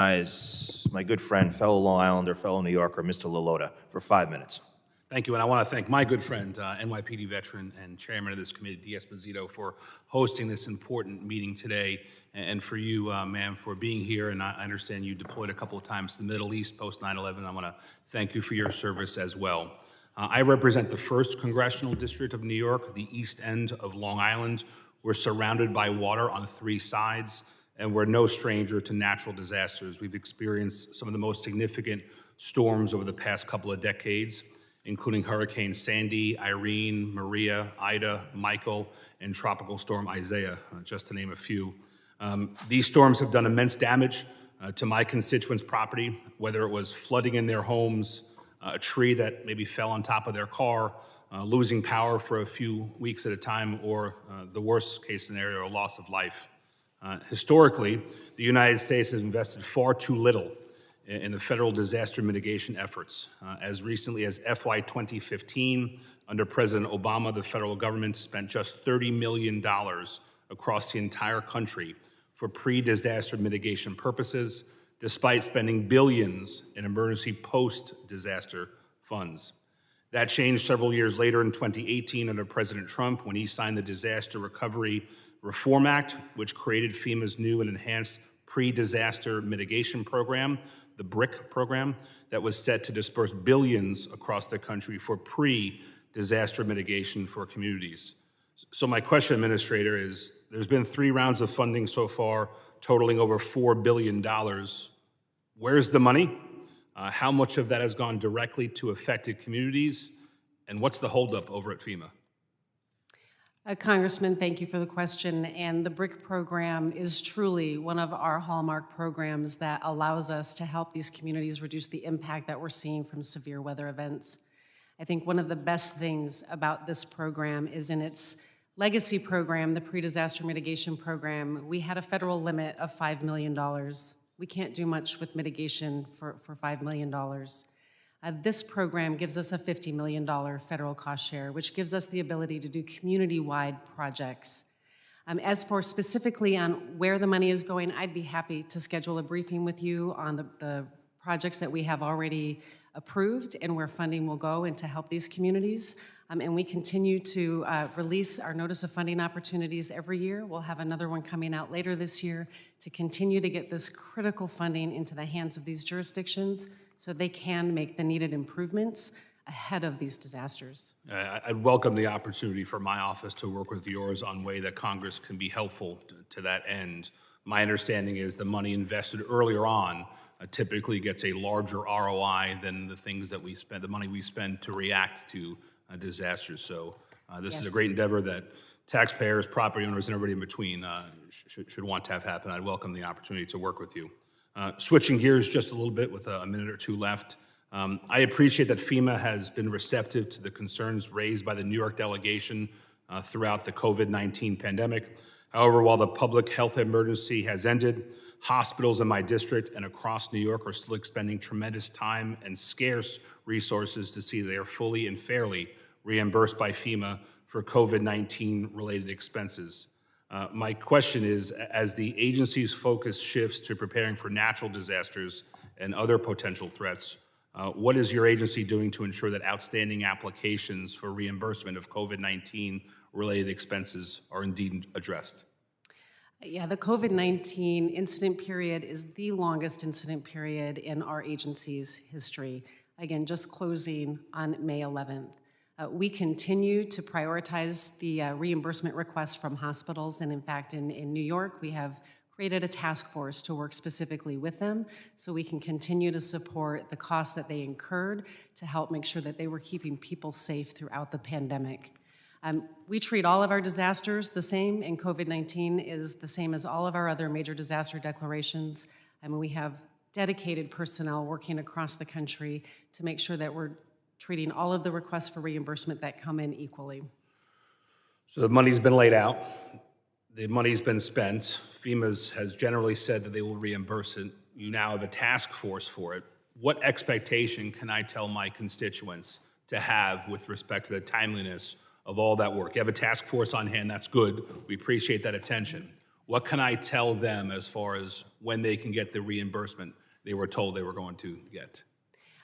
My good friend, fellow Long Islander, fellow New Yorker, Mr. LaLota, for 5 minutes. Thank you, and I want to thank my good friend, NYPD veteran and chairman of this committee, D'Esposito, for hosting this important meeting today, and for you, ma'am, for being here. And I understand you deployed a couple of times to the Middle East post 9/11. I want to thank you for your service as well. I represent the 1st Congressional District of New York, the east end of Long Island. We're surrounded by water on 3 sides, and we're no stranger to natural disasters. We've experienced some of the most significant storms over the past couple of decades, including Hurricanes Sandy, Irene, Maria, Ida, Michael, and Tropical Storm Isaiah, just to name a few. These storms have done immense damage to my constituents' property, whether it was flooding in their homes, a tree that maybe fell on top of their car, losing power for a few weeks at a time, or the worst case scenario, a loss of life. Historically, the United States has invested far too little in the federal disaster mitigation efforts. As recently as FY 2015, under President Obama, the federal government spent just $30 million across the entire country for pre-disaster mitigation purposes, despite spending billions in emergency post-disaster funds. That changed several years later in 2018 under President Trump, when he signed the Disaster Recovery Reform Act, which created FEMA's new and enhanced pre-disaster mitigation program, the BRIC program, that was set to disperse billions across the country for pre-disaster mitigation for communities. So my question, Administrator, is there's been 3 rounds of funding so far, totaling over $4 billion. Where's the money? How much of that has gone directly to affected communities? And what's the holdup over at FEMA? Congressman, thank you for the question. And the BRIC program is truly one of our hallmark programs that allows us to help these communities reduce the impact that we're seeing from severe weather events. I think one of the best things about this program is in its legacy program, the pre-disaster mitigation program, we had a federal limit of $5 million. We can't do much with mitigation for $5 million. This program gives us a $50 million federal cost share, which gives us the ability to do community-wide projects. As for specifically on where the money is going, I'd be happy to schedule a briefing with you on the projects that we have already approved and where funding will go and to help these communities. And we continue to release our notice of funding opportunities every year. We'll have another one coming out later this year to continue to get this critical funding into the hands of these jurisdictions so they can make the needed improvements ahead of these disasters. I'd welcome the opportunity for my office to work with yours on way that Congress can be helpful to that end. My understanding is the money invested earlier on typically gets a larger ROI than the things that we spend, the money we spend to react to disasters. So this is a great endeavor that taxpayers, property owners, and everybody in between should want to have happen. I'd welcome the opportunity to work with you. Switching gears just a little bit with a minute or 2 left. I appreciate that FEMA has been receptive to the concerns raised by the New York delegation throughout the COVID-19 pandemic. However, while the public health emergency has ended, hospitals in my district and across New York are still expending tremendous time and scarce resources to see they are fully and fairly reimbursed by FEMA for COVID-19 related expenses. My question is, as the agency's focus shifts to preparing for natural disasters and other potential threats, what is your agency doing to ensure that outstanding applications for reimbursement of COVID-19 related expenses are indeed addressed? Yeah, the COVID-19 incident period is the longest incident period in our agency's history. Again, just closing on May 11th. We continue to prioritize the reimbursement requests from hospitals, and in fact, in New York, we have created a task force to work specifically with them so we can continue to support the costs that they incurred to help make sure that they were keeping people safe throughout the pandemic. We treat all of our disasters the same, and COVID-19 is the same as all of our other major disaster declarations. We have dedicated personnel working across the country to make sure that we're treating all of the requests for reimbursement that come in equally. So the money's been laid out, the money's been spent. FEMA has generally said that they will reimburse it. You now have a task force for it. What expectation can I tell my constituents to have with respect to the timeliness of all that work? You have a task force on hand, that's good. We appreciate that attention. what can I tell them as far as when they can get the reimbursement they were told they were going to get?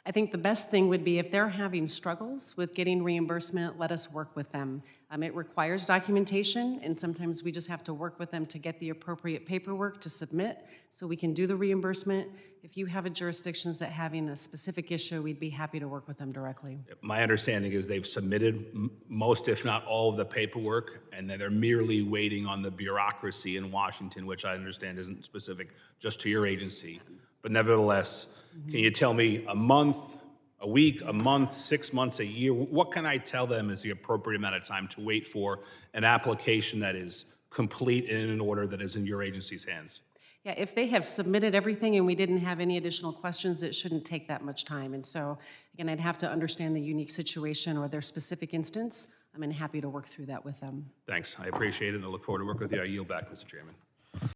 I think the best thing would be if they're having struggles with getting reimbursement, let us work with them. It requires documentation, and sometimes we just have to work with them to get the appropriate paperwork to submit so we can do the reimbursement. If you have a jurisdictions that having a specific issue, we'd be happy to work with them directly. My understanding is they've submitted most, if not all, of the paperwork, and then they're merely waiting on the bureaucracy in Washington, which I understand isn't specific just to your agency. But nevertheless, can you tell me a month, a week, a month, 6 months, a year? What can I tell them is the appropriate amount of time to wait for an application that is complete and in an order that is in your agency's hands? Yeah, if they have submitted everything and we didn't have any additional questions, it shouldn't take that much time. And so, again, I'd have to understand the unique situation or their specific instance. I'm happy to work through that with them. Thanks. I appreciate it, and I look forward to working with you. I yield back, Mr. Chairman.